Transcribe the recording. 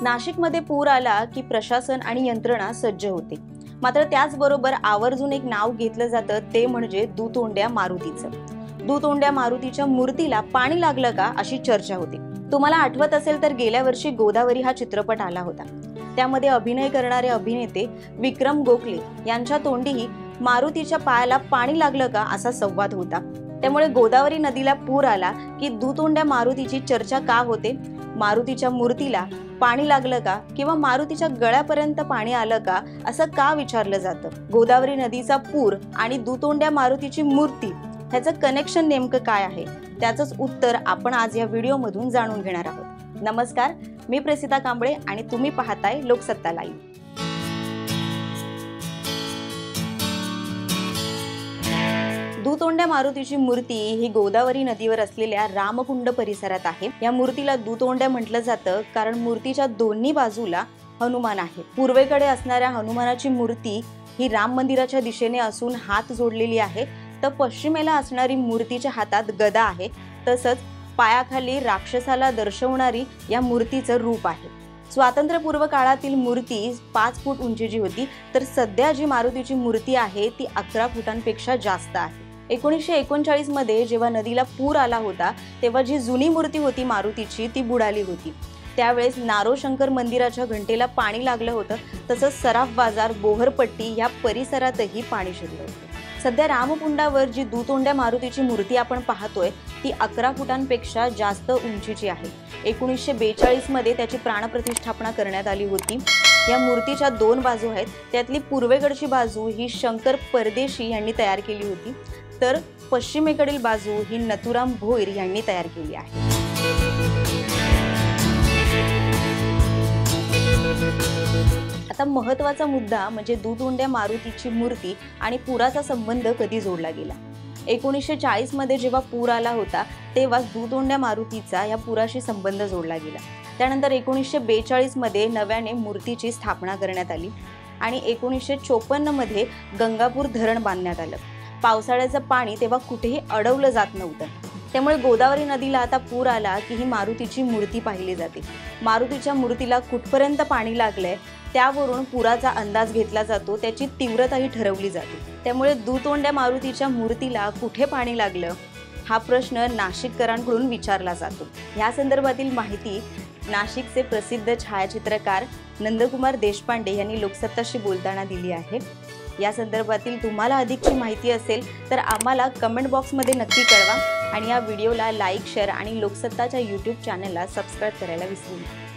नाशिकमध्ये पूर आला की प्रशासन आणि यंत्रणा सज्ज होते, मात्र त्याचबरोबर आवर्जून एक नाव घेतलं जातं ते म्हणजे दुतोंड्या मारुतीचं. दुतोंड्या मारुतीच्या मूर्तीला पाणी लागलं का अशी चर्चा होती. तुम्हाला आठवत असेल तर गेल्या वर्षी गोदावरी हा चित्रपट आला होता. त्यामध्ये अभिनय करणारे अभिनेते विक्रम गोखले यांच्या तोंडीही मारुतीच्या पायाला पाणी लागलं का असा संवाद होता. त्यामुळे गोदावरी नदीला पूर आला की दुतोंड्या मारुतीची चर्चा का होते, मारुतीच्या मूर्तीला पाणी लागलं का किंवा मारुतीच्या गळ्यापर्यंत पाणी आलं का असं का विचारलं जातं. गोदावरी नदीचा पूर आणि दुतोंड्या मारुतीची मूर्ती ह्याचं कनेक्शन नेमकं काय आहे, त्याचंच उत्तर आपण आज या व्हिडिओमधून जाणून घेणार आहोत. नमस्कार, मी प्रसिद्धा कांबळे आणि तुम्ही पाहताय लोकसत्ता लाईव्ह. दुतोंड्या मारुतीची मूर्ती ही गोदावरी नदीवर असलेल्या रामकुंड परिसरात आहे. या मूर्तीला दुतोंड्या म्हटलं जातं कारण मूर्तीच्या दोन्ही बाजूला हनुमान आहे. पूर्वेकडे असणाऱ्या हनुमानाची मूर्ती ही राम मंदिराच्या दिशेने असून हात जोडलेली आहे, तर पश्चिमेला असणारी मूर्तीच्या हातात गदा आहे. तसंच पायाखाली राक्षसाला दर्शवणारी या मूर्तीचं रूप आहे. स्वातंत्र्यपूर्व काळातील मूर्ती 5 फूट उंचीची होती, तर सध्या जी मारुतीची मूर्ती आहे ती 11 फुटांपेक्षा जास्त आहे. 1939 मध्ये जेव्हा नदीला पूर आला होता तेव्हा जी जुनी मूर्ती होती मारुतीची ती बुडाली होती. त्यावेळेस नारो शंकर मंदिराच्या घंटेला पाणी लागलं होतं. तसंच सराफ बाजार, बोहरपट्टी या परिसरातही पाणी शिरलं होतं. सध्या रामकुंडावर जी दुतोंड्या मारुतीची मूर्ती आपण पाहतोय ती 11 फुटांपेक्षा जास्त उंचीची आहे. 1942 मध्ये त्याची प्राणप्रतिष्ठापना करण्यात आली होती. या मूर्तीच्या 2 बाजू आहेत, त्यातली पूर्वेकडची बाजू ही शंकर परदेशी यांनी तयार केली होती, तर पश्चिमेकडील बाजू ही नथुराम भोईर यांनी तयार केली आहे. आता महत्त्वाचा मुद्दा म्हणजे दुतोंड्या मारुतीची मूर्ती आणि पुराचा संबंध कधी जोडला गेला. 1940 मध्ये जेव्हा पूर आला होता तेव्हा दुतोंड्या मारुतीचा या पुराशी संबंध जोडला गेला. त्यानंतर 1942 मध्ये नव्याने मूर्तीची स्थापना करण्यात आली आणि 1954 मध्ये गंगापूर धरण बांधण्यात आलं. पावसाळ्याचं पाणी तेव्हा कुठेही अडवलं जात नव्हतं, त्यामुळे गोदावरी नदीला आता पूर आला की ही मारुतीची मूर्ती पाहिली जाते. मारुतीच्या मूर्तीला कुठपर्यंत पाणी लागलंय त्यावरून पुराचा अंदाज घेतला जातो, त्याची तीव्रताही ठरवली जाते. त्यामुळे दुतोंड्या मारुतीच्या मूर्तीला कुठे पाणी लागलं हा प्रश्न नाशिककरांकडून विचारला जातो. या संदर्भातील माहिती नाशिकचे प्रसिद्ध छायाचित्रकार नंदकुमार देशपांडे यांनी लोकसत्ताशी बोलताना दिली आहे. या संदर्भातील तुम्हाला अधिकची माहिती असेल तर आम्हाला कमेंट बॉक्समध्ये नक्की कळवा आणि या व्हिडिओला लाईक, शेअर आणि लोकसत्ताच्या YouTube चॅनलला सबस्क्राईब करायला विसरू नका.